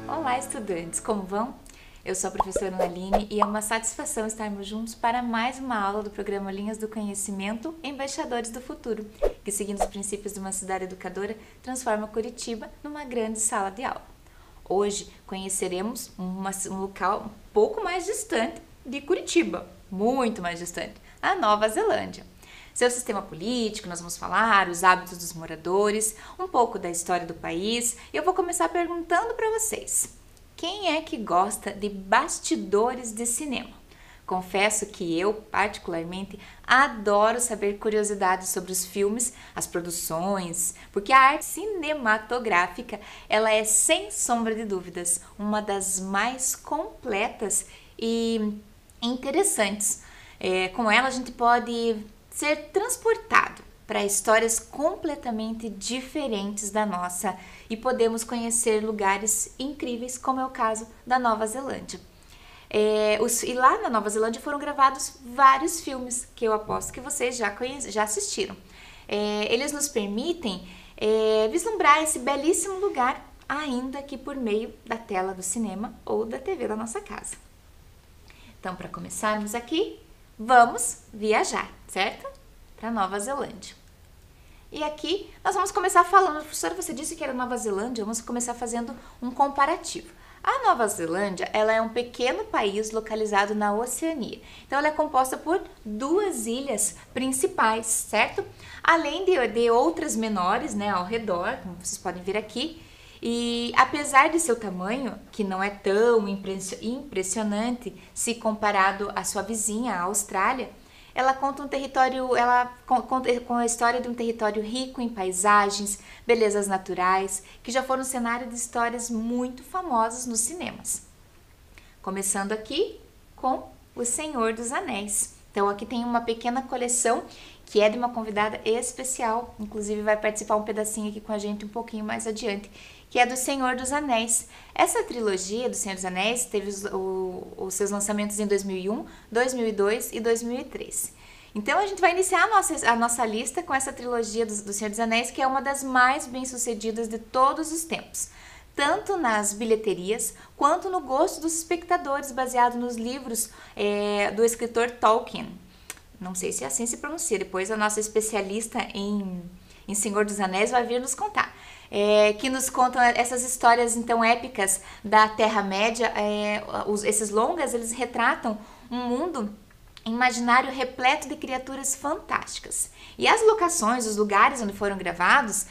Olá, estudantes, como vão? Eu sou a professora Naline e é uma satisfação estarmos juntos para mais uma aula do programa Linhas do Conhecimento Embaixadores do Futuro, que, seguindo os princípios de uma cidade educadora, transforma Curitiba numa grande sala de aula. Hoje conheceremos um local um pouco mais distante de Curitiba, muito mais distante, a Nova Zelândia. Seu sistema político, nós vamos falar, os hábitos dos moradores, um pouco da história do país. E eu vou começar perguntando para vocês: quem é que gosta de bastidores de cinema? Confesso que eu, particularmente, adoro saber curiosidades sobre os filmes, as produções, porque a arte cinematográfica, ela é, sem sombra de dúvidas, uma das mais completas e interessantes. Com ela a gente pode ser transportado para histórias completamente diferentes da nossa e podemos conhecer lugares incríveis, como é o caso da Nova Zelândia. E lá na Nova Zelândia foram gravados vários filmes que eu aposto que vocês já assistiram. Eles nos permitem vislumbrar esse belíssimo lugar, ainda que por meio da tela do cinema ou da TV da nossa casa. Então, para começarmos aqui, vamos viajar, certo? Para Nova Zelândia. E aqui nós vamos começar falando, professora, você disse que era Nova Zelândia, vamos começar fazendo um comparativo. A Nova Zelândia, ela é um pequeno país localizado na Oceania. Então, ela é composta por duas ilhas principais, certo? Além de outras menores, né, ao redor, como vocês podem ver aqui. E apesar de seu tamanho, que não é tão impressionante se comparado à sua vizinha, a Austrália, ela conta com a história de um território rico em paisagens, belezas naturais, que já foram cenário de histórias muito famosas nos cinemas. Começando aqui com O Senhor dos Anéis. Então aqui tem uma pequena coleção que é de uma convidada especial, inclusive vai participar um pedacinho aqui com a gente um pouquinho mais adiante, que é do Senhor dos Anéis. Essa trilogia do Senhor dos Anéis teve os seus lançamentos em 2001, 2002 e 2003. Então a gente vai iniciar a nossa lista com essa trilogia do Senhor dos Anéis, que é uma das mais bem-sucedidas de todos os tempos, tanto nas bilheterias quanto no gosto dos espectadores, baseado nos livros do escritor Tolkien. Não sei se assim se pronuncia, depois a nossa especialista em Senhor dos Anéis vai vir nos contar. Que nos contam essas histórias então épicas da Terra-média. Esses longas, eles retratam um mundo imaginário repleto de criaturas fantásticas. E as locações, os lugares onde foram gravados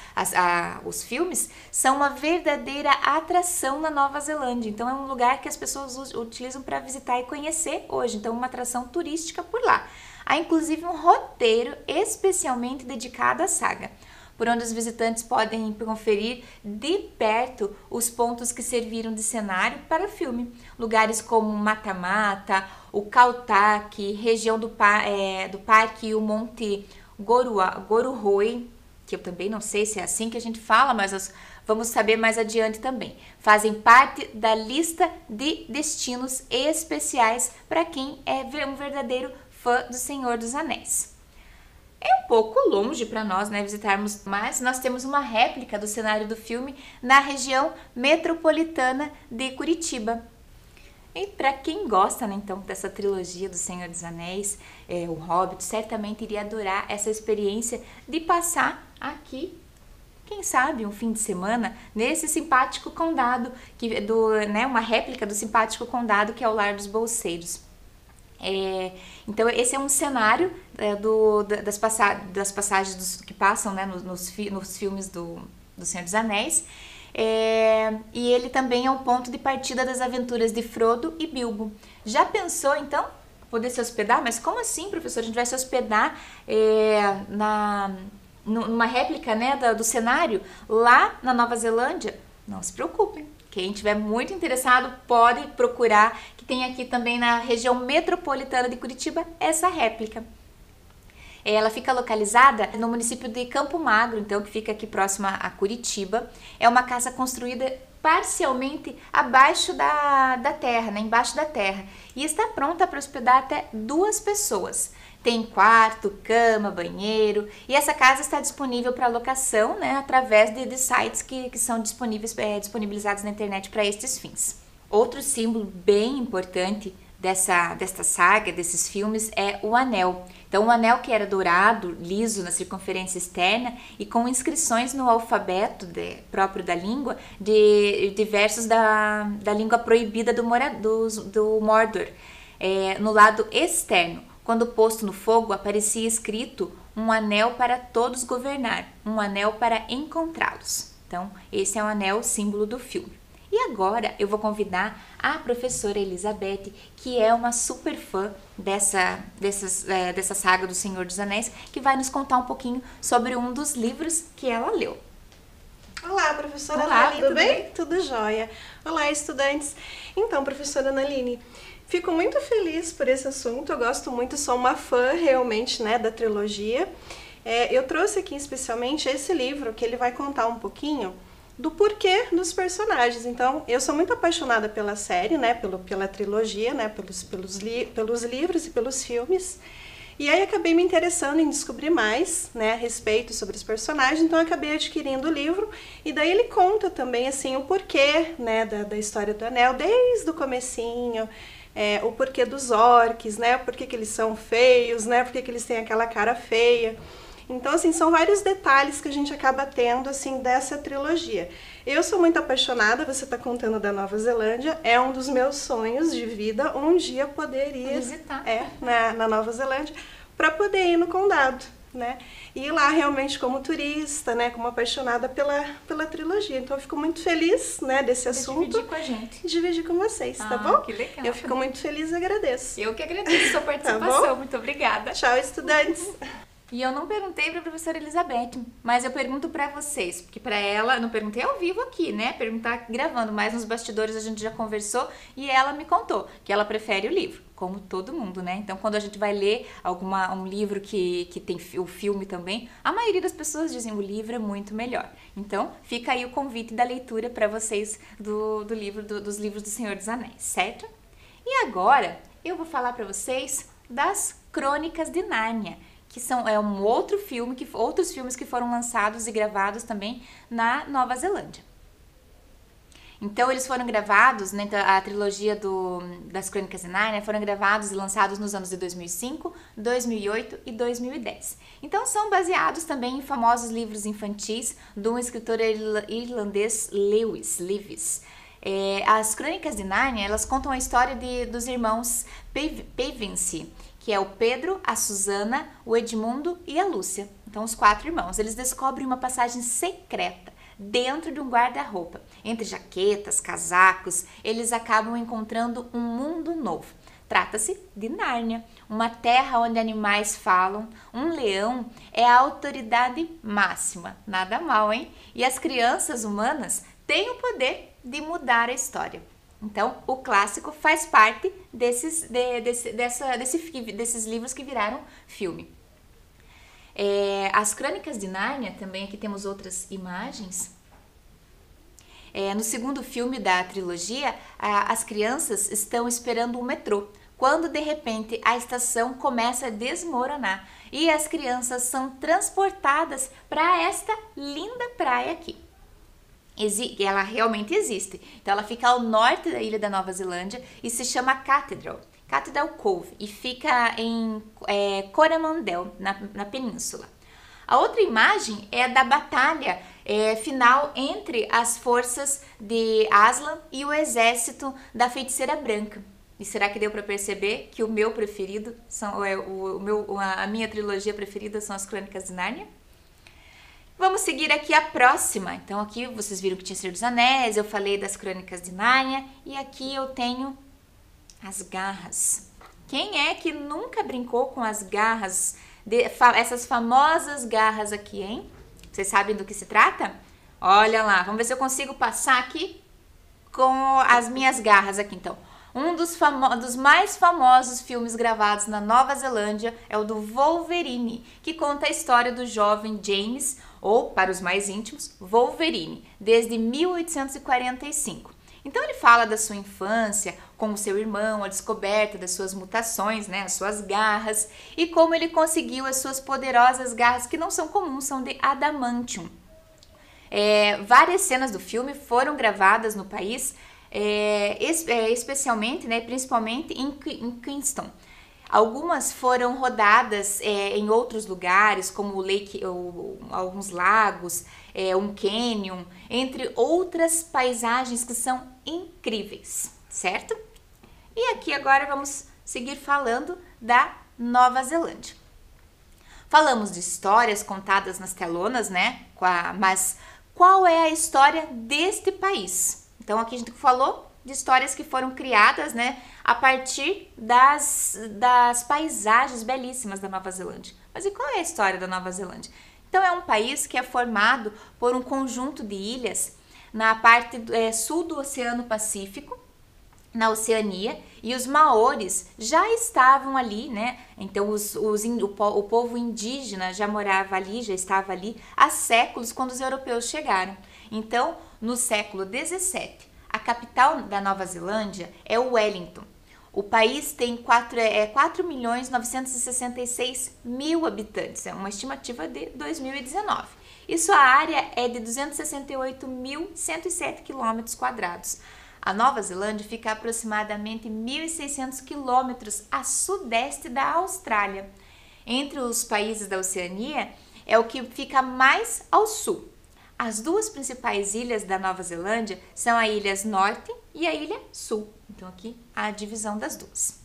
os filmes, são uma verdadeira atração na Nova Zelândia. Então é um lugar que as pessoas utilizam para visitar e conhecer hoje. Então uma atração turística por lá. Há inclusive um roteiro especialmente dedicado à saga, por onde os visitantes podem conferir de perto os pontos que serviram de cenário para o filme. Lugares como Mata-Mata, o Kaltak, região do parque e o Monte Goruhoi, que eu também não sei se é assim que a gente fala, mas nós vamos saber mais adiante também. Fazem parte da lista de destinos especiais para quem é um verdadeiro fã do Senhor dos Anéis. É um pouco longe para nós, né, visitarmos, mas nós temos uma réplica do cenário do filme na região metropolitana de Curitiba. E para quem gosta, né, então, dessa trilogia do Senhor dos Anéis, o Hobbit, certamente iria adorar essa experiência de passar aqui, quem sabe, um fim de semana, nesse simpático condado, uma réplica do simpático condado que é o Lar dos Bolseiros. Então esse é um cenário das passagens que passam, né, nos filmes do Senhor dos Anéis, e ele também é um ponto de partida das aventuras de Frodo e Bilbo. Já pensou então poder se hospedar? Mas como assim, professor? A gente vai se hospedar numa réplica, né, do cenário lá na Nova Zelândia? Não se preocupem. Quem estiver muito interessado pode procurar, que tem aqui também na região metropolitana de Curitiba, essa réplica. Ela fica localizada no município de Campo Magro, então, que fica aqui próxima a Curitiba. É uma casa construída parcialmente abaixo da terra, né? Embaixo da terra. E está pronta para hospedar até 2 pessoas. Tem quarto, cama, banheiro. E essa casa está disponível para locação, né? Através de sites que são disponibilizados na internet para estes fins. Outro símbolo bem importante desta saga, desses filmes, é o anel. Então, o anel que era dourado, liso na circunferência externa e com inscrições no alfabeto próprio da língua de versos da língua proibida do Mordor. No lado externo, quando posto no fogo, aparecia escrito um anel para todos governar, um anel para encontrá-los. Então, esse é o anel, símbolo do filme. E agora eu vou convidar a professora Elizabeth, que é uma super fã dessa saga do Senhor dos Anéis, que vai nos contar um pouquinho sobre um dos livros que ela leu. Olá, professora Olá, Analine, tudo bem? Tudo jóia. Olá, estudantes. Então, professora Analine, fico muito feliz por esse assunto, eu gosto muito, sou uma fã realmente, né, da trilogia. Eu trouxe aqui especialmente esse livro, que ele vai contar um pouquinho do porquê dos personagens. Então, eu sou muito apaixonada pela série, né, pela trilogia, né, pelos livros e pelos filmes. E aí acabei me interessando em descobrir mais, né, a respeito sobre os personagens, então acabei adquirindo o livro, e daí ele conta também, assim, o porquê, né, da história do Anel, desde o comecinho, o porquê dos orques, né, o porquê que eles são feios, né, porquê que eles têm aquela cara feia. Então, assim, são vários detalhes que a gente acaba tendo, assim, dessa trilogia. Eu sou muito apaixonada, você está contando da Nova Zelândia, é um dos meus sonhos de vida, um dia poder ir visitar. Na Nova Zelândia, para poder ir no condado, né? E ir lá realmente como turista, né, como apaixonada pela trilogia. Então, eu fico muito feliz, né, desse assunto. Dividir com a gente. Dividir com vocês, tá bom? Que legal. Eu fico muito feliz e agradeço. Eu que agradeço a sua participação. Tá, muito obrigada. Tchau, estudantes. E eu não perguntei para a professora Elizabeth, mas eu pergunto para vocês, porque para ela, não perguntei ao vivo aqui, né? Perguntar gravando, mas nos bastidores a gente já conversou e ela me contou que ela prefere o livro, como todo mundo, né? Então, quando a gente vai ler um livro que tem o filme também, a maioria das pessoas dizem o livro é muito melhor. Então, fica aí o convite da leitura para vocês dos livros do Senhor dos Anéis, certo? E agora eu vou falar para vocês das Crônicas de Nárnia, que outros filmes que foram lançados e gravados também na Nova Zelândia. Então, eles foram gravados, né, a trilogia das Crônicas de Nárnia foram gravados e lançados nos anos de 2005, 2008 e 2010. Então, são baseados também em famosos livros infantis do escritor irlandês Lewis. As Crônicas de Nárnia, elas contam a história dos irmãos Pevensie, que é o Pedro, a Susana, o Edmundo e a Lúcia. Então, os 4 irmãos. Eles descobrem uma passagem secreta dentro de um guarda-roupa. Entre jaquetas, casacos, eles acabam encontrando um mundo novo. Trata-se de Nárnia, uma terra onde animais falam. Um leão é a autoridade máxima. Nada mal, hein? E as crianças humanas têm o poder de mudar a história. Então, o clássico faz parte desses livros que viraram filme. As Crônicas de Nárnia, também aqui temos outras imagens. No segundo filme da trilogia, as crianças estão esperando o metrô, quando de repente a estação começa a desmoronar e as crianças são transportadas para esta linda praia aqui. Ela realmente existe. Então, ela fica ao norte da ilha da Nova Zelândia e se chama Cathedral Cove, e fica em Coromandel, na península. A outra imagem é da batalha final entre as forças de Aslan e o exército da Feiticeira Branca. E será que deu para perceber que o meu preferido, a minha trilogia preferida são as Crônicas de Nárnia? Vamos seguir aqui a próxima. Então, aqui vocês viram que tinha Senhor dos Anéis, eu falei das Crônicas de Nárnia, e aqui eu tenho as garras. Quem é que nunca brincou com as garras, essas famosas garras aqui, hein? Vocês sabem do que se trata? Olha lá, vamos ver se eu consigo passar aqui com as minhas garras aqui, então. Um dos mais famosos filmes gravados na Nova Zelândia é o do Wolverine, que conta a história do jovem James, ou, para os mais íntimos, Wolverine, desde 1845. Então ele fala da sua infância com o seu irmão, a descoberta das suas mutações, né, as suas garras, e como ele conseguiu as suas poderosas garras, que não são comuns, são de adamantium. Várias cenas do filme foram gravadas no país, especialmente, né, principalmente em Kingston. Algumas foram rodadas em outros lugares, como alguns lagos, um cânion, entre outras paisagens que são incríveis, certo? E aqui agora vamos seguir falando da Nova Zelândia. Falamos de histórias contadas nas telonas, né? Mas qual é a história deste país? Então aqui a gente falou de histórias que foram criadas, né, a partir das paisagens belíssimas da Nova Zelândia. Mas e qual é a história da Nova Zelândia? Então é um país que é formado por um conjunto de ilhas na parte sul do Oceano Pacífico, na Oceania, e os maoris já estavam ali, né? Então o povo indígena já morava ali, já estava ali há séculos quando os europeus chegaram. Então, no século XVII, a capital da Nova Zelândia é Wellington. O país tem 4.966.000 habitantes, é uma estimativa de 2019. E sua área é de 268.107 km². A Nova Zelândia fica a aproximadamente 1.600 km a sudeste da Austrália. Entre os países da Oceania, é o que fica mais ao sul. As duas principais ilhas da Nova Zelândia são a Ilha Norte e a Ilha Sul. Então aqui a divisão das duas.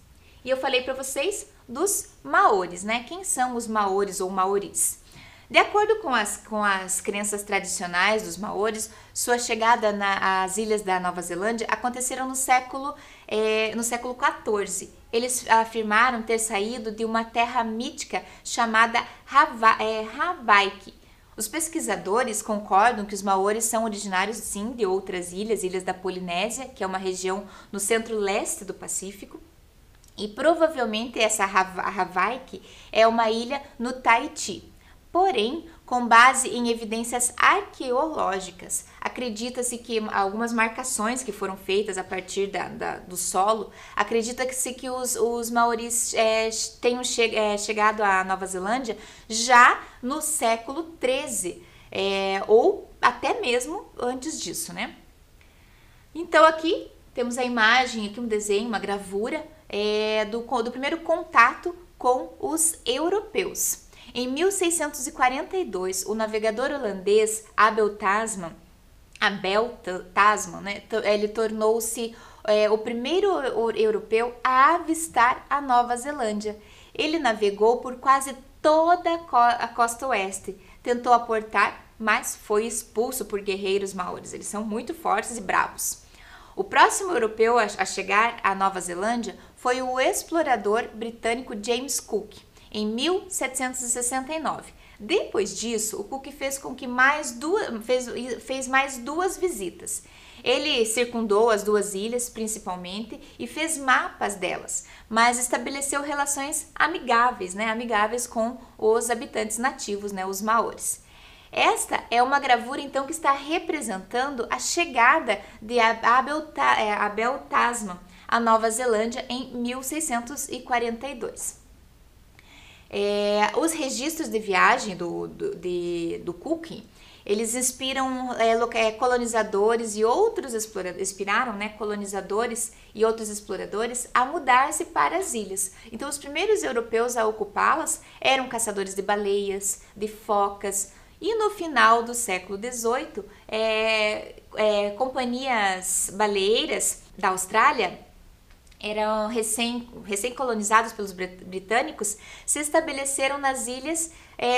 E eu falei para vocês dos maoris, né? Quem são os maoris ou maoris? De acordo com as crenças tradicionais dos maoris, sua chegada às ilhas da Nova Zelândia aconteceram no século XIV. Eles afirmaram ter saído de uma terra mítica chamada Hawaii. Os pesquisadores concordam que os maoris são originários, sim, de outras ilhas da Polinésia, que é uma região no centro-leste do Pacífico, e provavelmente essa Hawaii é uma ilha no Tahiti. Porém, com base em evidências arqueológicas, acredita-se que algumas marcações que foram feitas a partir do solo, acredita-se que os maoris tenham chegado à Nova Zelândia já no século XIII, ou até mesmo antes disso, né? Então aqui temos a imagem, aqui um desenho, uma gravura do primeiro contato com os europeus. Em 1642, o navegador holandês Abel Tasman, né, ele tornou-se o primeiro europeu a avistar a Nova Zelândia. Ele navegou por quase toda a costa oeste, tentou aportar, mas foi expulso por guerreiros maoris. Eles são muito fortes e bravos. O próximo europeu a chegar à Nova Zelândia foi o explorador britânico James Cook, em 1769. Depois disso, o Cook fez mais duas visitas. Ele circundou as duas ilhas, principalmente, e fez mapas delas, mas estabeleceu relações amigáveis com os habitantes nativos, né, os maoris. Esta é uma gravura, então, que está representando a chegada de Abel Tasman à Nova Zelândia em 1642. Os registros de viagem do Cook, eles inspiram colonizadores e outros colonizadores e outros exploradores a mudar-se para as ilhas. Então, os primeiros europeus a ocupá-las eram caçadores de baleias, de focas, e no final do século XVIII, companhias baleeiras da Austrália eram recém-colonizados pelos britânicos, se estabeleceram nas ilhas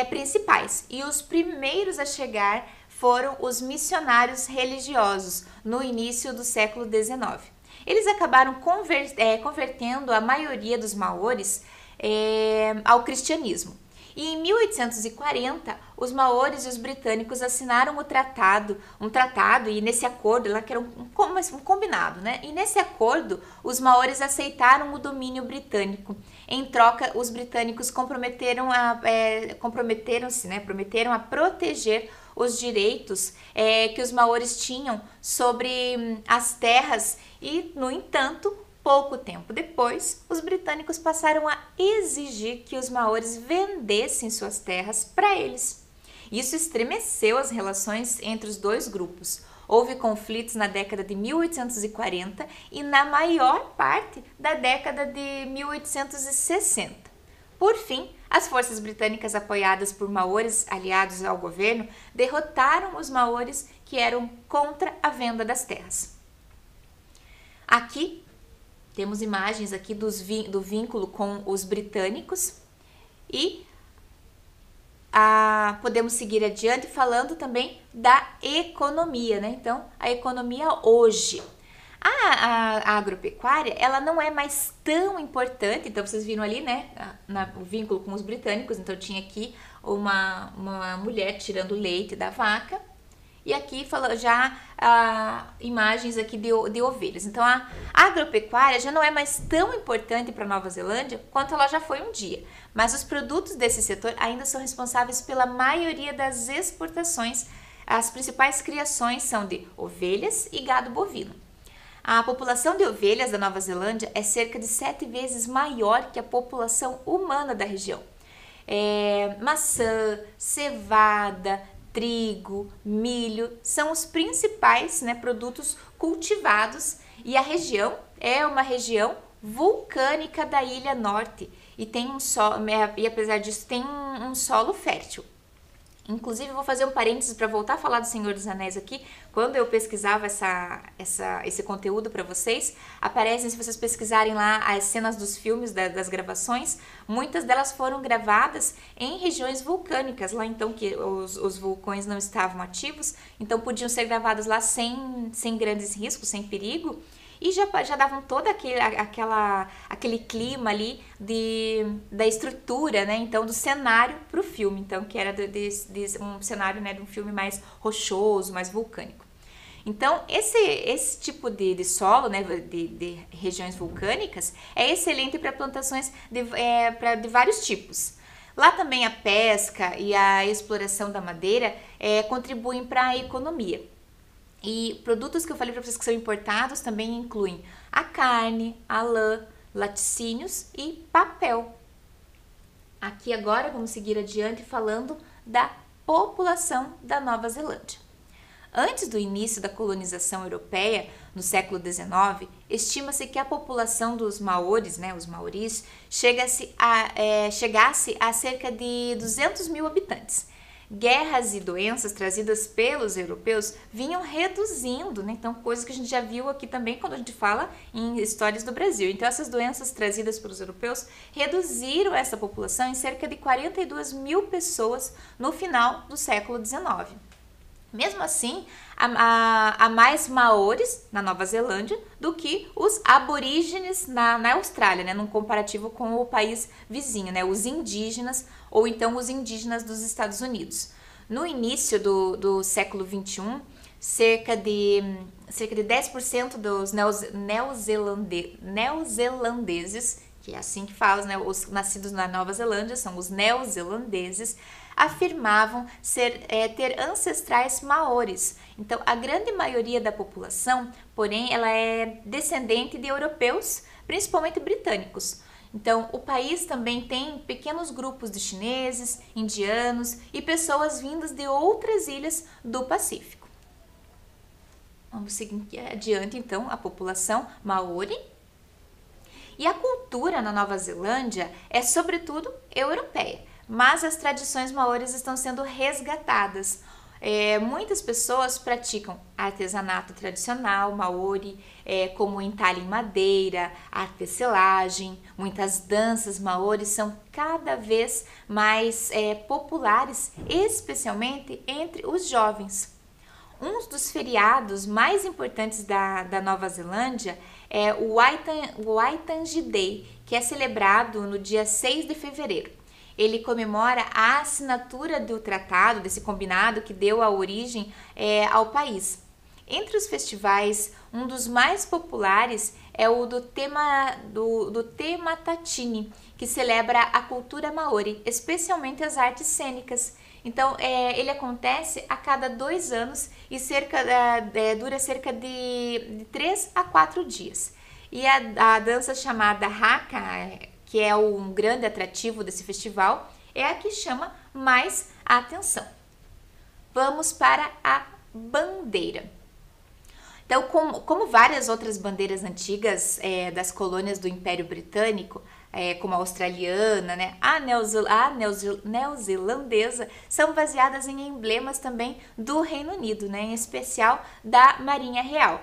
principais. E os primeiros a chegar foram os missionários religiosos, no início do século XIX. Eles acabaram convertendo a maioria dos maoris ao cristianismo. E em 1840, os maoris e os britânicos assinaram um tratado, e nesse acordo, lá que era um combinado, né? E nesse acordo, os maoris aceitaram o domínio britânico. Em troca, os britânicos prometeram a proteger os direitos que os maoris tinham sobre as terras e, no entanto, pouco tempo depois, os britânicos passaram a exigir que os maoris vendessem suas terras para eles. Isso estremeceu as relações entre os dois grupos. Houve conflitos na década de 1840 e na maior parte da década de 1860. Por fim, as forças britânicas apoiadas por maoris aliados ao governo derrotaram os maoris que eram contra a venda das terras. Aqui temos imagens aqui do vínculo com os britânicos e podemos seguir adiante falando também da economia, né? Então, a economia hoje. A agropecuária, ela não é mais tão importante, então vocês viram ali, né, o vínculo com os britânicos, então tinha aqui uma mulher tirando leite da vaca, e aqui já imagens aqui de ovelhas. Então a agropecuária já não é mais tão importante para Nova Zelândia quanto ela já foi um dia, mas os produtos desse setor ainda são responsáveis pela maioria das exportações. As principais criações são de ovelhas e gado bovino. A população de ovelhas da Nova Zelândia é cerca de 7 vezes maior que a população humana da região. Maçã, cevada, trigo, milho são os principais, né, produtos cultivados, e a região é uma região vulcânica da Ilha Norte e tem e apesar disso tem um solo fértil. Inclusive, eu vou fazer um parênteses para voltar a falar do Senhor dos Anéis aqui. Quando eu pesquisava esse conteúdo para vocês, aparecem, se vocês pesquisarem lá as cenas dos filmes, das gravações, muitas delas foram gravadas em regiões vulcânicas, lá então que os vulcões não estavam ativos, então podiam ser gravadas lá sem grandes riscos, sem perigo, e já davam todo aquele clima ali da estrutura, né? Então, do cenário para o filme, então, que era um cenário, né, de um filme mais rochoso, mais vulcânico. Então, esse tipo de solo, né, de regiões vulcânicas, é excelente para plantações de vários tipos. Lá também a pesca e a exploração da madeira contribuem para a economia. E produtos que eu falei para vocês que são importados também incluem a carne, a lã, laticínios e papel. Aqui agora vamos seguir adiante falando da população da Nova Zelândia. Antes do início da colonização europeia, no século XIX, estima-se que a população dos maoris, né, os maoris, chegasse a cerca de 200 mil habitantes. Guerras e doenças trazidas pelos europeus vinham reduzindo, né? Então, coisa que a gente já viu aqui também quando a gente fala em histórias do Brasil. Então, essas doenças trazidas pelos europeus reduziram essa população em cerca de 42 mil pessoas no final do século XIX. Mesmo assim, há mais maoris na Nova Zelândia do que os aborígenes na Austrália, né, num comparativo com o país vizinho, né, os indígenas ou então os indígenas dos Estados Unidos. No início do século XXI, cerca de 10% dos neozelandeses, que é assim que fala, né, os nascidos na Nova Zelândia são os neozelandeses, afirmavam ter ancestrais maoris. Então, a grande maioria da população, porém, ela é descendente de europeus, principalmente britânicos. Então, o país também tem pequenos grupos de chineses, indianos e pessoas vindas de outras ilhas do Pacífico. Vamos seguir adiante, então, a população maori. E a cultura na Nova Zelândia é, sobretudo, europeia, mas as tradições maoris estão sendo resgatadas. Muitas pessoas praticam artesanato tradicional maori, como entalhe em madeira, a tecelagem. Muitas danças maoris são cada vez mais populares, especialmente entre os jovens. Um dos feriados mais importantes da Nova Zelândia é o Waitangi Day, que é celebrado no dia 6 de fevereiro. ele comemora a assinatura do tratado, desse combinado que deu a origem ao país. Entre os festivais, um dos mais populares é o do Te Matatini, que celebra a cultura maori, especialmente as artes cênicas. Então, ele acontece a cada 2 anos e dura cerca de 3 a 4 dias. E a dança chamada Haka, que é um grande atrativo desse festival, é a que chama mais a atenção. Vamos para a bandeira. Então, como várias outras bandeiras antigas das colônias do Império Britânico, como a australiana, né, a neozelandesa, são baseadas em emblemas também do Reino Unido, né, em especial da Marinha Real.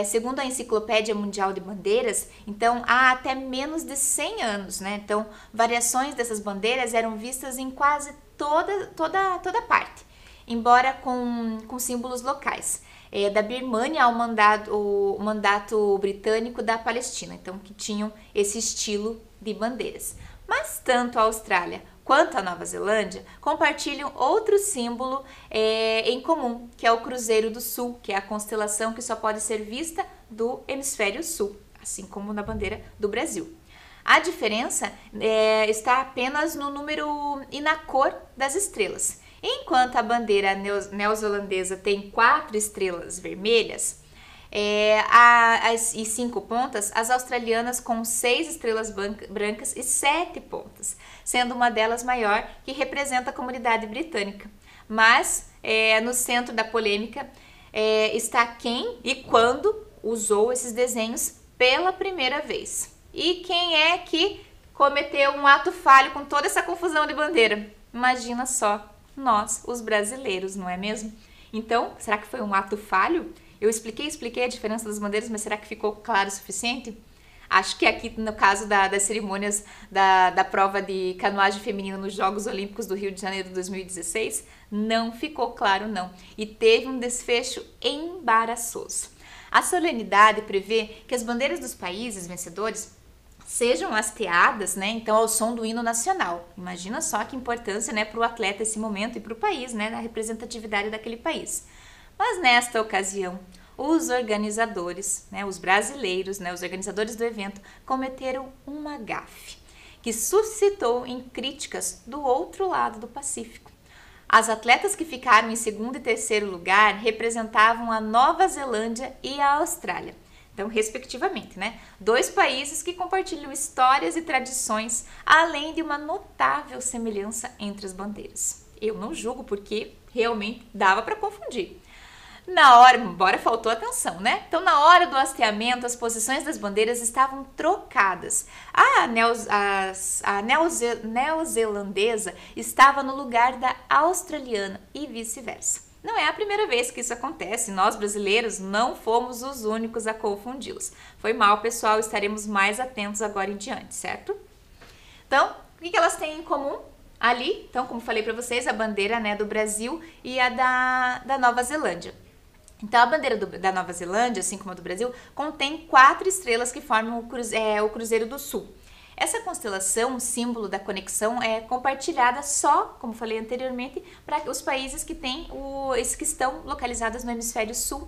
Segundo a Enciclopédia Mundial de Bandeiras, então há até menos de 100 anos, né? Então, variações dessas bandeiras eram vistas em quase toda parte, embora com símbolos locais. Da Birmânia ao mandato britânico da Palestina, então que tinham esse estilo de bandeiras. Mas tanto a Austrália quanto a Nova Zelândia compartilham outro símbolo em comum, que é o Cruzeiro do Sul, que é a constelação que só pode ser vista do hemisfério sul, assim como na bandeira do Brasil. A diferença está apenas no número e na cor das estrelas. Enquanto a bandeira neozelandesa tem 4 estrelas vermelhas e 5 pontas, as australianas com 6 estrelas brancas e 7 pontas, sendo uma delas maior, que representa a comunidade britânica. Mas no centro da polêmica está quem e quando usou esses desenhos pela primeira vez. E quem é que cometeu um ato falho com toda essa confusão de bandeira? Imagina só. Nós, os brasileiros, não é mesmo? Então, será que foi um ato falho? Eu expliquei a diferença das bandeiras, mas será que ficou claro o suficiente? Acho que aqui, no caso das cerimônias da prova de canoagem feminina nos Jogos Olímpicos do Rio de Janeiro de 2016, não ficou claro não. E teve um desfecho embaraçoso. A solenidade prevê que as bandeiras dos países vencedores sejam hasteadas, né, então ao som do hino nacional. Imagina só que importância, né, para o atleta esse momento e para o país, né, na representatividade daquele país. Mas nesta ocasião, os organizadores, né, os brasileiros, né, os organizadores do evento, cometeram uma gafe que suscitou em críticas do outro lado do Pacífico. As atletas que ficaram em segundo e terceiro lugar representavam a Nova Zelândia e a Austrália. Então, respectivamente, né? 2 países que compartilham histórias e tradições, além de uma notável semelhança entre as bandeiras. Eu não julgo porque realmente dava para confundir. Na hora, embora faltou atenção, né? Então, na hora do hasteamento, as posições das bandeiras estavam trocadas. A neozelandesa estava no lugar da australiana e vice-versa. Não é a primeira vez que isso acontece, nós brasileiros não fomos os únicos a confundi-los. Foi mal, pessoal, estaremos mais atentos agora em diante, certo? Então, o que elas têm em comum? Ali, então, como falei para vocês, a bandeira, né, do Brasil e a da Nova Zelândia. Então, a bandeira da Nova Zelândia, assim como a do Brasil, contém 4 estrelas que formam o Cruzeiro do Sul. Essa constelação, símbolo da conexão, é compartilhada só, como falei anteriormente, para os países que que estão localizados no hemisfério sul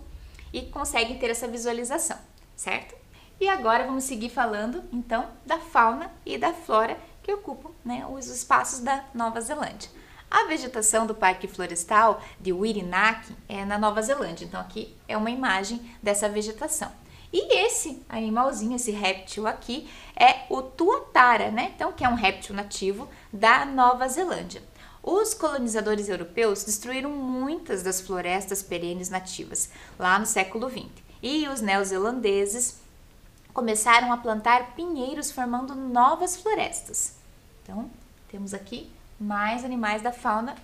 e conseguem ter essa visualização, certo? E agora vamos seguir falando, então, da fauna e da flora que ocupam, né, os espaços da Nova Zelândia. A vegetação do Parque Florestal de Whirinaki é na Nova Zelândia, então aqui é uma imagem dessa vegetação. E esse animalzinho, esse réptil aqui, é o tuatara, né? Então, que é um réptil nativo da Nova Zelândia. Os colonizadores europeus destruíram muitas das florestas perenes nativas lá no século XX. E os neozelandeses começaram a plantar pinheiros, formando novas florestas. Então, temos aqui mais animais da fauna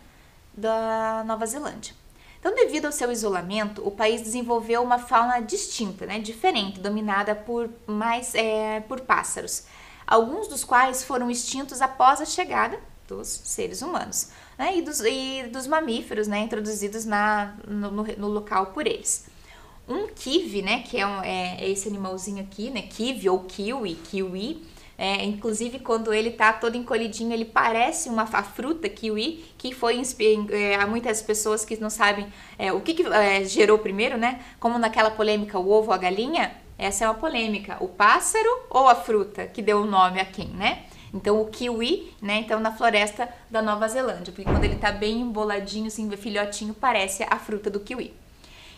da Nova Zelândia. Então, devido ao seu isolamento, o país desenvolveu uma fauna distinta, né, diferente, dominada por pássaros, alguns dos quais foram extintos após a chegada dos seres humanos, né, e dos mamíferos, né, introduzidos no local por eles. Um kiwi, né, que é esse animalzinho aqui, né, kiwi ou kiwi, Inclusive, quando ele tá todo encolhidinho, ele parece a fruta kiwi, que foi há muitas pessoas que não sabem o que gerou primeiro, né? Como naquela polêmica, o ovo ou a galinha, essa é uma polêmica. O pássaro ou a fruta que deu o nome a quem, né? Então, o kiwi, né? Então, na floresta da Nova Zelândia, porque quando ele tá bem emboladinho, assim, filhotinho, parece a fruta do kiwi.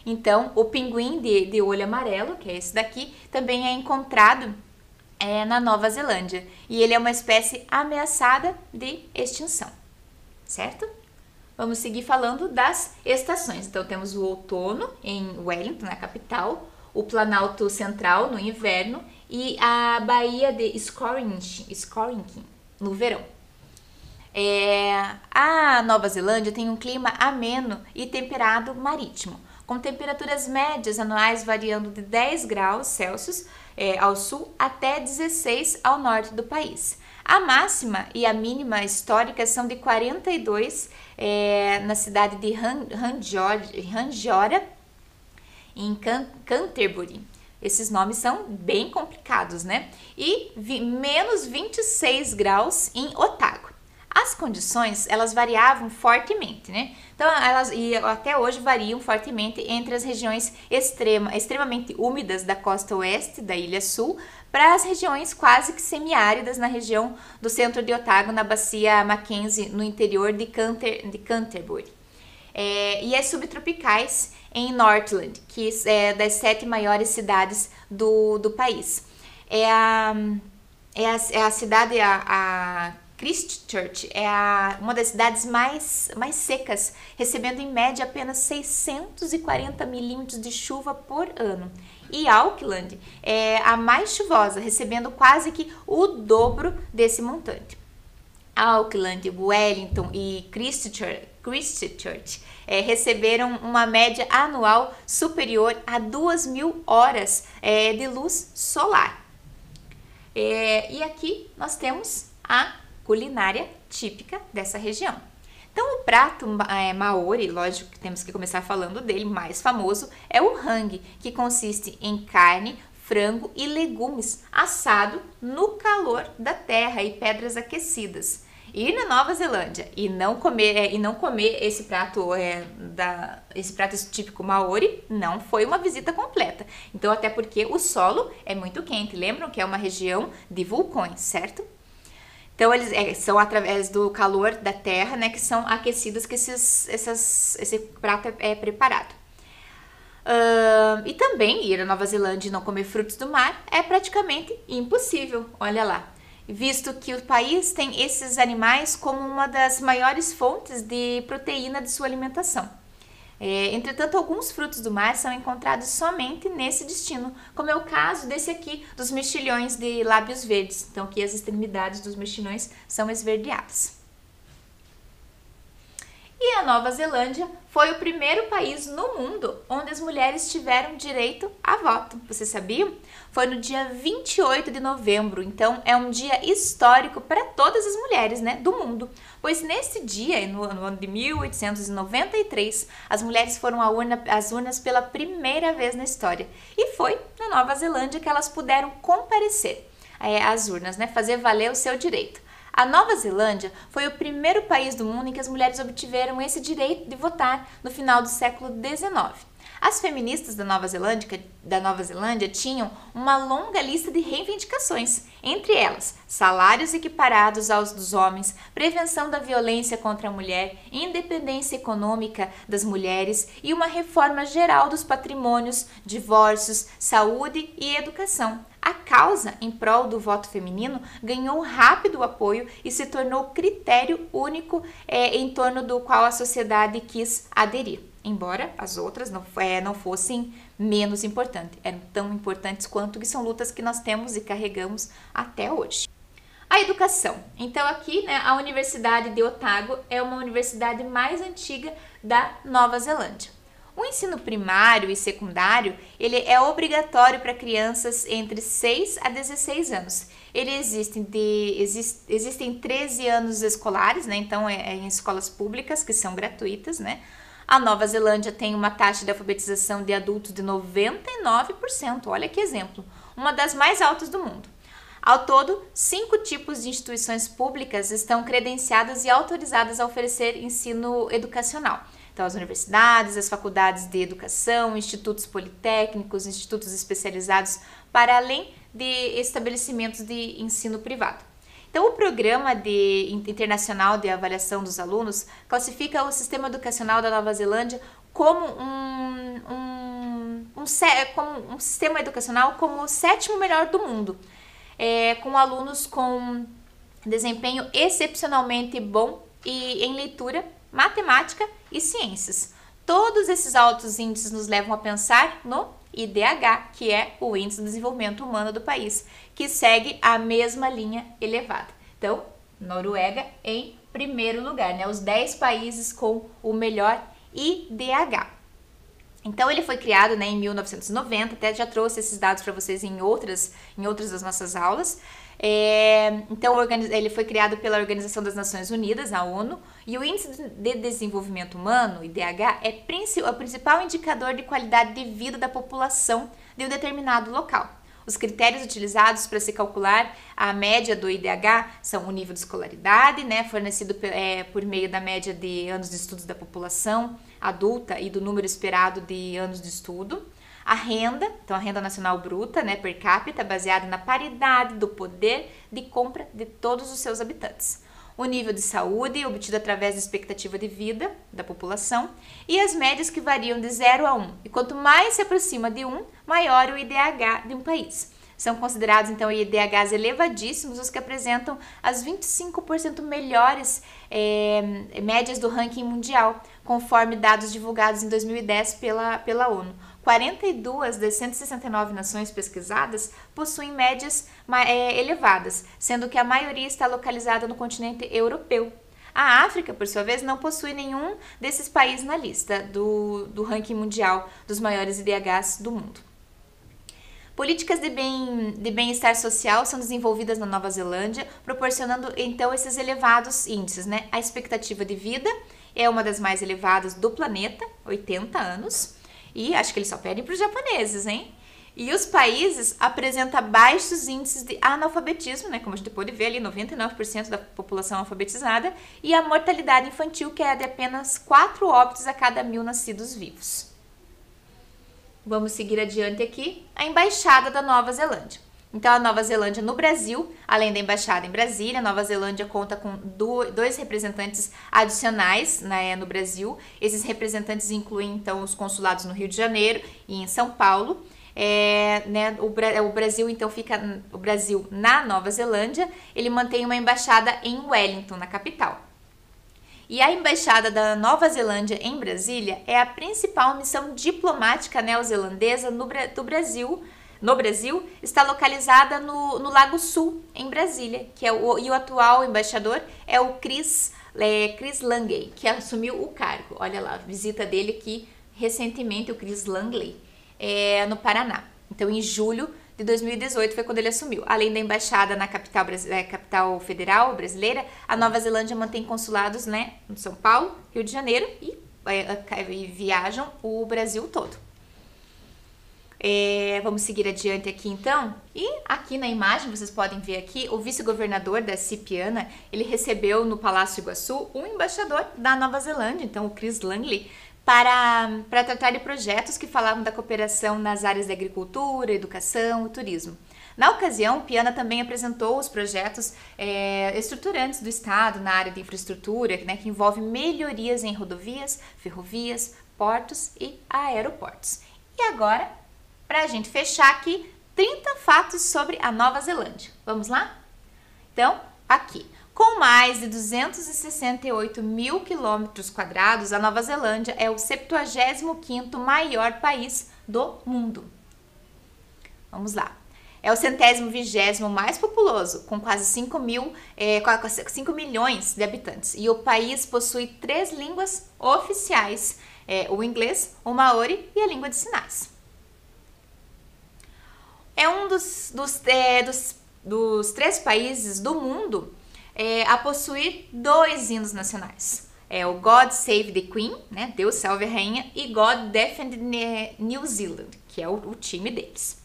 Então, o pinguim de olho amarelo, que é esse daqui, também é encontrado na Nova Zelândia. E ele é uma espécie ameaçada de extinção, certo? Vamos seguir falando das estações. Então, temos o outono em Wellington, na capital, o Planalto Central no inverno e a Baía de Scoringin no verão. A Nova Zelândia tem um clima ameno e temperado marítimo, com temperaturas médias anuais variando de 10 graus Celsius ao sul até 16 ao norte do país. A máxima e a mínima históricas são de 42 na cidade de Rangiora, em Canterbury. Esses nomes são bem complicados, né? E menos 26 graus em Otago. As condições, elas variavam fortemente, né? Então, e até hoje variam fortemente entre as regiões extremamente úmidas da costa oeste da Ilha Sul para as regiões quase que semiáridas na região do centro de Otago, na bacia Mackenzie, no interior de Canterbury. E as subtropicais em Northland, que é das 7 maiores cidades do país. A cidade, a Christchurch, uma das cidades mais secas, recebendo em média apenas 640 milímetros de chuva por ano. E Auckland é a mais chuvosa, recebendo quase que o dobro desse montante. Auckland, Wellington e Christchurch receberam uma média anual superior a 2.000 horas de luz solar. E aqui nós temos a culinária típica dessa região. Então, o prato maori, lógico que temos que começar falando dele, mais famoso, é o hangi, que consiste em carne, frango e legumes assado no calor da terra e pedras aquecidas. Ir na Nova Zelândia e não comer esse prato esse prato típico maori não foi uma visita completa. Então, até porque o solo é muito quente. Lembram que é uma região de vulcões, certo? Então, eles são através do calor da terra, né, que são aquecidos que esse prato é preparado. E também ir à Nova Zelândia e não comer frutos do mar é praticamente impossível, olha lá. Visto que o país tem esses animais como uma das maiores fontes de proteína de sua alimentação. Entretanto, alguns frutos do mar são encontrados somente nesse destino, como é o caso desse aqui, dos mexilhões de lábios verdes. Então, aqui as extremidades dos mexilhões são esverdeadas. E a Nova Zelândia foi o primeiro país no mundo onde as mulheres tiveram direito a voto. Vocês sabiam? Foi no dia 28 de novembro, então é um dia histórico para todas as mulheres, né, do mundo. Pois nesse dia, no ano de 1893, as mulheres foram às urnas pela primeira vez na história. E foi na Nova Zelândia que elas puderam comparecer às urnas, né, fazer valer o seu direito. A Nova Zelândia foi o primeiro país do mundo em que as mulheres obtiveram esse direito de votar no final do século XIX. As feministas da Nova Zelândia tinham uma longa lista de reivindicações, entre elas salários equiparados aos dos homens, prevenção da violência contra a mulher, independência econômica das mulheres e uma reforma geral dos patrimônios, divórcios, saúde e educação. A causa em prol do voto feminino ganhou rápido apoio e se tornou critério único em torno do qual a sociedade quis aderir, embora as outras não fossem menos importantes, eram tão importantes quanto, que são lutas que nós temos e carregamos até hoje. A educação. Então aqui, né, a Universidade de Otago é uma universidade mais antiga da Nova Zelândia. O ensino primário e secundário, ele é obrigatório para crianças entre 6 a 16 anos. Existem 13 anos escolares, né? Então em escolas públicas que são gratuitas, né? A Nova Zelândia tem uma taxa de alfabetização de adultos de 99%, olha que exemplo, uma das mais altas do mundo. Ao todo, 5 tipos de instituições públicas estão credenciadas e autorizadas a oferecer ensino educacional. Então, as universidades, as faculdades de educação, institutos politécnicos, institutos especializados, para além de estabelecimentos de ensino privado. Então, o Programa Internacional de Avaliação dos Alunos classifica o sistema educacional da Nova Zelândia como um sistema educacional como o 7º melhor do mundo, com alunos com desempenho excepcionalmente bom em leitura, matemática e ciências. Todos esses altos índices nos levam a pensar no IDH, que é o Índice de Desenvolvimento Humano do país, que segue a mesma linha elevada. Então, Noruega em primeiro lugar, né? Os 10 países com o melhor IDH. Então, ele foi criado, né, em 1990, até já trouxe esses dados para vocês em outras das nossas aulas. Então, ele foi criado pela Organização das Nações Unidas, a ONU, e o Índice de Desenvolvimento Humano, IDH, é o principal indicador de qualidade de vida da população de um determinado local. Os critérios utilizados para se calcular a média do IDH são o nível de escolaridade, né, fornecido por meio da média de anos de estudos da população adulta e do número esperado de anos de estudo. A renda, então a renda nacional bruta, né, per capita, baseada na paridade do poder de compra de todos os seus habitantes. O nível de saúde, obtido através da expectativa de vida da população, e as médias que variam de 0 a 1. E quanto mais se aproxima de 1, maior o IDH de um país. São considerados, então, IDHs elevadíssimos os que apresentam as 25% melhores médias do ranking mundial, conforme dados divulgados em 2010 pela ONU. 42 das 169 nações pesquisadas possuem médias elevadas, sendo que a maioria está localizada no continente europeu. A África, por sua vez, não possui nenhum desses países na lista do ranking mundial dos maiores IDHs do mundo. Políticas de bem-estar social são desenvolvidas na Nova Zelândia, proporcionando então esses elevados índices, né? A expectativa de vida é uma das mais elevadas do planeta, 80 anos, e acho que eles só pedem para os japoneses, hein? E os países apresentam baixos índices de analfabetismo, né? Como a gente pode ver ali, 99% da população alfabetizada, e a mortalidade infantil, que é de apenas 4 óbitos a cada 1000 nascidos vivos. Vamos seguir adiante aqui, a Embaixada da Nova Zelândia. Então, a Nova Zelândia no Brasil, além da Embaixada em Brasília, a Nova Zelândia conta com 2 representantes adicionais, né, no Brasil. Esses representantes incluem, então, os consulados no Rio de Janeiro e em São Paulo. O Brasil, então, o Brasil na Nova Zelândia, ele mantém uma embaixada em Wellington, na capital. E a Embaixada da Nova Zelândia em Brasília é a principal missão diplomática neozelandesa no Brasil, está localizada no Lago Sul, em Brasília, e o atual embaixador é o Chris Langley, que assumiu o cargo. Olha lá, a visita dele aqui recentemente, o Chris Langley, no Paraná. Então, em julho de 2018 foi quando ele assumiu. Além da embaixada na capital federal brasileira, a Nova Zelândia mantém consulados, né, em São Paulo, Rio de Janeiro e viajam o Brasil todo. Vamos seguir adiante aqui então. E aqui na imagem, vocês podem ver aqui, o vice-governador da Cipiana, ele recebeu no Palácio Iguaçu um embaixador da Nova Zelândia, então o Chris Langley, para tratar de projetos que falavam da cooperação nas áreas da agricultura, educação e turismo. Na ocasião, Piana também apresentou os projetos estruturantes do Estado na área de infraestrutura, né, que envolve melhorias em rodovias, ferrovias, portos e aeroportos. E agora, para a gente fechar aqui, 30 fatos sobre a Nova Zelândia. Vamos lá? Então, aqui. Com mais de 268 mil quilômetros quadrados, a Nova Zelândia é o 75º maior país do mundo. Vamos lá. É o 120º mais populoso, com quase 5 milhões de habitantes. E o país possui 3 línguas oficiais, o inglês, o maori e a língua de sinais. É um dos 3 países do mundo a possuir 2 hinos nacionais. O God Save the Queen, né? Deus salve a rainha, e God Defend New Zealand, que é o time deles.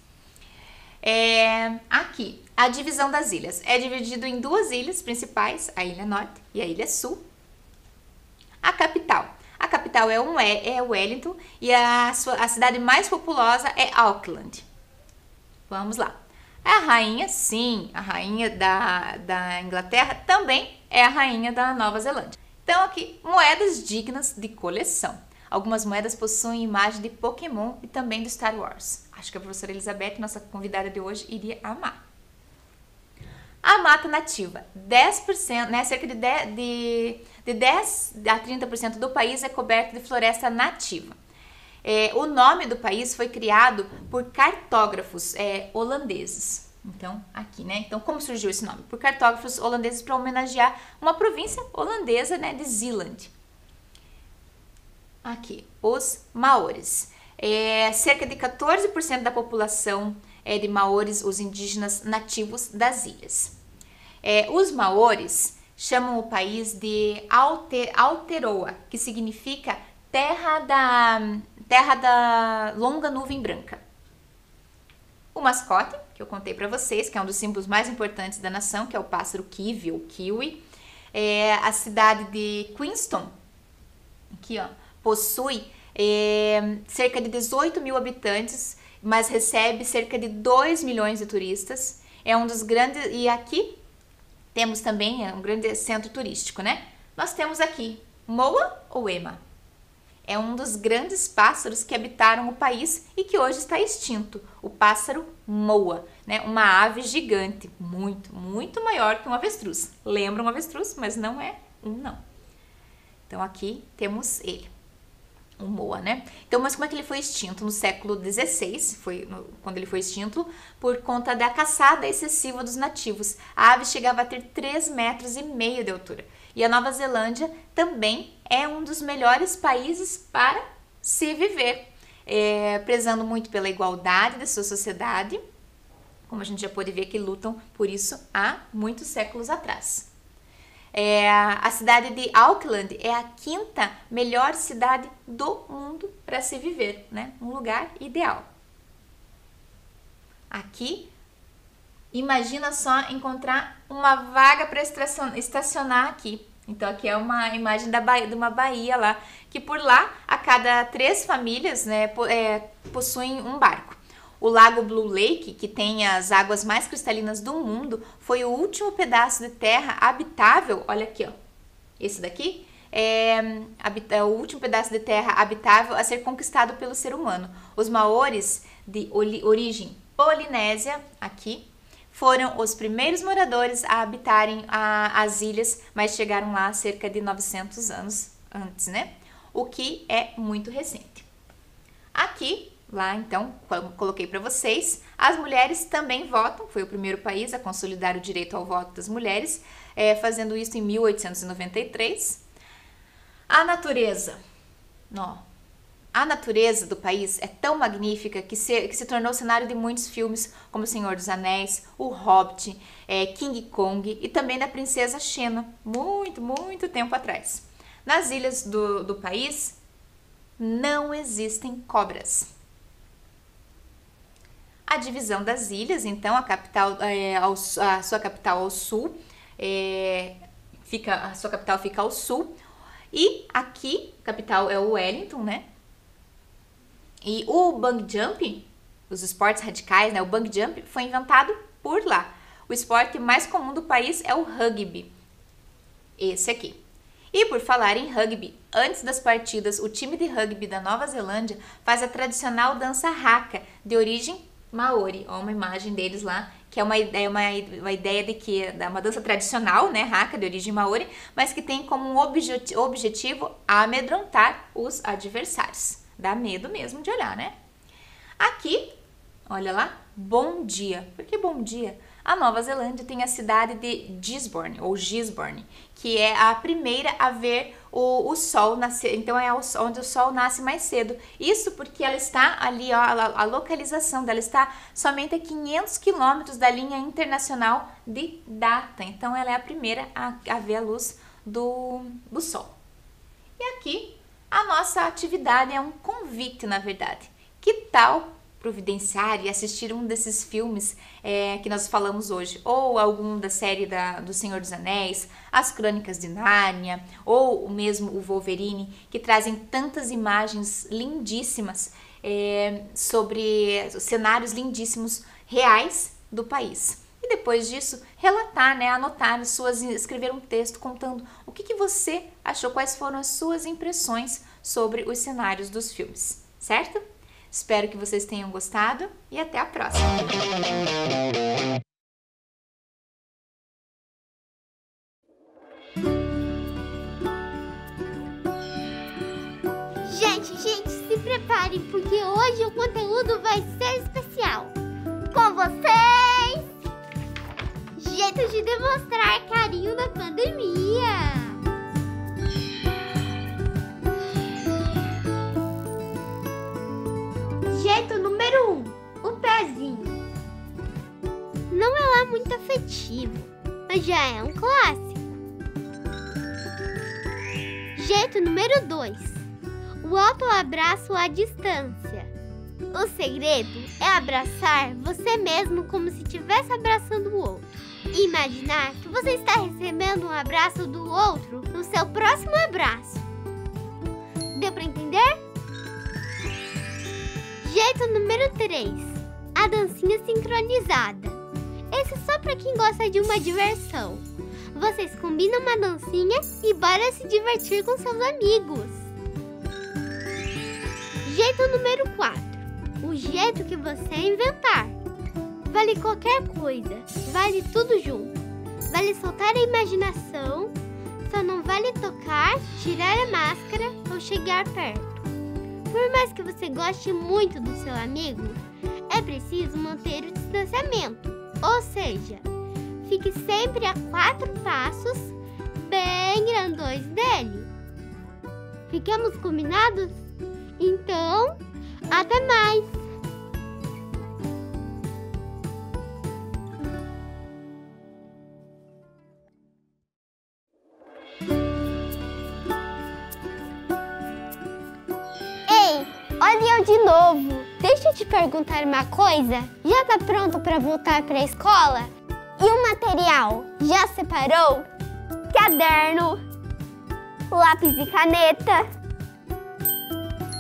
Aqui, A divisão das ilhas é dividido em duas ilhas principais, a Ilha Norte e a Ilha Sul. A capital é Wellington e a cidade mais populosa é Auckland. Vamos lá. A rainha, sim, a rainha da Inglaterra também é a rainha da Nova Zelândia. Então aqui, moedas dignas de coleção. Algumas moedas possuem imagem de Pokémon e também do Star Wars. Acho que a professora Elizabeth, nossa convidada de hoje, iria amar. A mata nativa, 10%, né, cerca de 10 a 30% do país é coberto de floresta nativa. O nome do país foi criado por cartógrafos holandeses. Então, aqui, né? Então, como surgiu esse nome? Por cartógrafos holandeses para homenagear uma província holandesa, né, de Zeeland. Aqui, os maores. Cerca de 14% da população de maores, os indígenas nativos das ilhas. Os maores chamam o país de Aotearoa, que significa terra da longa nuvem branca. O mascote, que eu contei para vocês, que é um dos símbolos mais importantes da nação, que é o pássaro kiwi ou kiwi. A cidade de Queenstown, aqui, ó, possui cerca de 18 mil habitantes, mas recebe cerca de 2 milhões de turistas. É um dos grandes... E aqui temos também um grande centro turístico, né? Nós temos aqui Moa ou Ema. É um dos grandes pássaros que habitaram o país e que hoje está extinto, o pássaro moa, né? Uma ave gigante, muito, muito maior que um avestruz. Lembra um avestruz, mas não é não. Então aqui temos ele, o moa, né? Então, mas como é que ele foi extinto? No século XVI, quando ele foi extinto, por conta da caçada excessiva dos nativos. A ave chegava a ter 3,5 metros de altura. E a Nova Zelândia também é um dos melhores países para se viver, prezando muito pela igualdade da sua sociedade, como a gente já pôde ver que lutam por isso há muitos séculos atrás. A cidade de Auckland é a 5ª melhor cidade do mundo para se viver, né? Um lugar ideal. Aqui, imagina só encontrar uma vaga para estacionar aqui. Então aqui é uma imagem de uma baía lá, que por lá a cada 3 famílias, né, possuem um barco. O lago Blue Lake, que tem as águas mais cristalinas do mundo, foi o último pedaço de terra habitável, olha aqui, ó, esse daqui, é o último pedaço de terra habitável a ser conquistado pelo ser humano. Os maores de origem polinésia, aqui, foram os primeiros moradores a habitarem as ilhas, mas chegaram lá cerca de 900 anos antes, né? O que é muito recente. Aqui, lá então, coloquei para vocês, as mulheres também votam, foi o primeiro país a consolidar o direito ao voto das mulheres, fazendo isso em 1893. A natureza, a natureza do país é tão magnífica que se tornou cenário de muitos filmes, como O Senhor dos Anéis, O Hobbit, King Kong e também da Princesa Xena, muito, muito tempo atrás. Nas ilhas do país não existem cobras. A divisão das ilhas, então, a sua capital ao sul, a sua capital fica ao sul, e aqui a capital é o Wellington, né? E o bungee jump, os esportes radicais, né? O bungee jump foi inventado por lá. O esporte mais comum do país é o rugby, esse aqui. E por falar em rugby, antes das partidas, o time de rugby da Nova Zelândia faz a tradicional dança haka, de origem maori. Ó, uma imagem deles lá, que é uma ideia de que é uma dança tradicional, né, haka, de origem maori, mas que tem como um objetivo amedrontar os adversários. Dá medo mesmo de olhar, né? Aqui, olha lá, bom dia. Por que bom dia? A Nova Zelândia tem a cidade de Gisborne, ou Gisborne, que é a primeira a ver o sol nascer, então é onde o sol nasce mais cedo. Isso porque ela está ali, ó, a localização dela está somente a 500 quilômetros da linha internacional de data. Então ela é a primeira a ver a luz do sol. E aqui a nossa atividade é um convite, na verdade. Que tal providenciar e assistir um desses filmes que nós falamos hoje, ou algum da série do Senhor dos Anéis, As Crônicas de Nárnia, ou mesmo o Wolverine, que trazem tantas imagens lindíssimas sobre cenários lindíssimos reais do país. E depois disso, relatar, anotar escrever um texto contando o que você achou, quais foram as suas impressões sobre os cenários dos filmes, certo? Espero que vocês tenham gostado e até a próxima! Gente, se preparem porque hoje o conteúdo vai ser especial. Com vocês, jeito de demonstrar carinho na pandemia. Jeito número 1, o pezinho. Não é lá muito afetivo, mas já é um clássico. Jeito número 2, o autoabraço à distância. O segredo é abraçar você mesmo como se estivesse abraçando o outro. E imaginar que você está recebendo um abraço do outro no seu próximo abraço. Deu para entender? Jeito número 3, a dancinha sincronizada. Esse é só para quem gosta de uma diversão. Vocês combinam uma dancinha e bora se divertir com seus amigos. Jeito número 4, o jeito que você inventar. Vale qualquer coisa, vale tudo junto. Vale soltar a imaginação, só não vale tocar, tirar a máscara ou chegar perto. Por mais que você goste muito do seu amigo, é preciso manter o distanciamento. Ou seja, fique sempre a 4 passos bem grandões dele. Ficamos combinados? Então, até mais! Olha eu de novo. Deixa eu te perguntar uma coisa. Já tá pronto para voltar para a escola? E o material? Já separou? Caderno, lápis e caneta.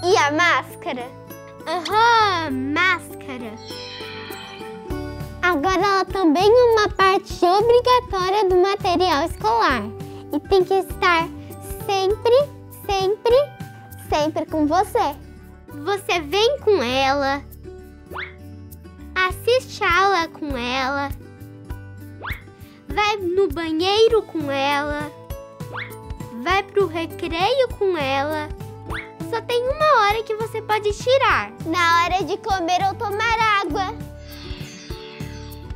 E a máscara? Máscara. Agora ela também é uma parte obrigatória do material escolar. E tem que estar sempre com você. Você vem com ela, assiste a aula com ela, vai no banheiro com ela, vai pro recreio com ela. Só tem uma hora que você pode tirar. Na hora de comer ou tomar água.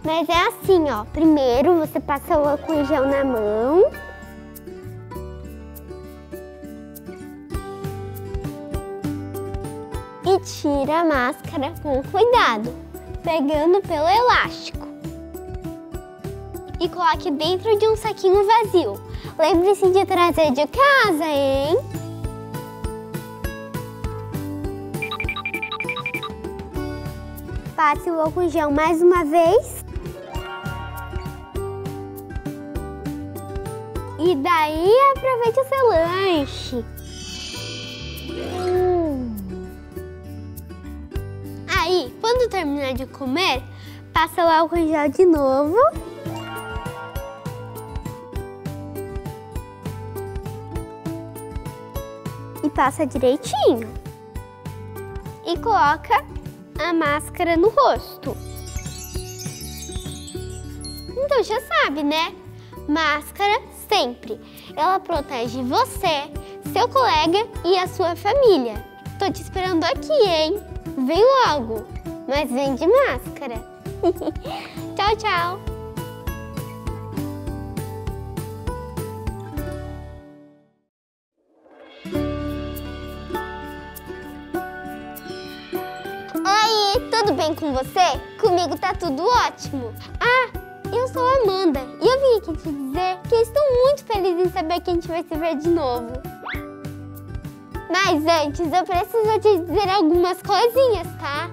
Mas é assim, ó. Primeiro você passa o álcool em gel na mão. E tira a máscara com cuidado, pegando pelo elástico. E coloque dentro de um saquinho vazio. Lembre-se de trazer de casa, hein? Passe o álcool gel mais uma vez. E daí aproveite o seu lanche. Aí, quando terminar de comer, passa o álcool gel de novo. E passa direitinho. E coloca a máscara no rosto. Então já sabe, né? Máscara sempre. Ela protege você, seu colega e a sua família. Tô te esperando aqui, hein? Vem logo, mas vem de máscara. Tchau, tchau. Oi, tudo bem com você? Comigo tá tudo ótimo. Eu sou a Amanda e eu vim aqui te dizer que estou muito feliz em saber que a gente vai se ver de novo. Mas antes eu preciso te dizer algumas coisinhas, tá?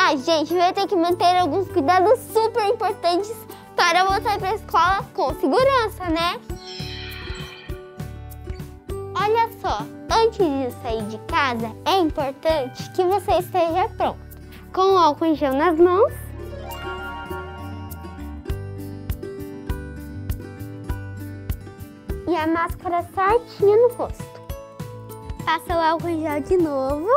A gente vai ter que manter alguns cuidados super importantes para voltar para a escola com segurança, né? Olha só, antes de sair de casa, é importante que você esteja pronto, com o álcool em gel nas mãos, e a máscara certinha no rosto. Passa o álcool em gel de novo.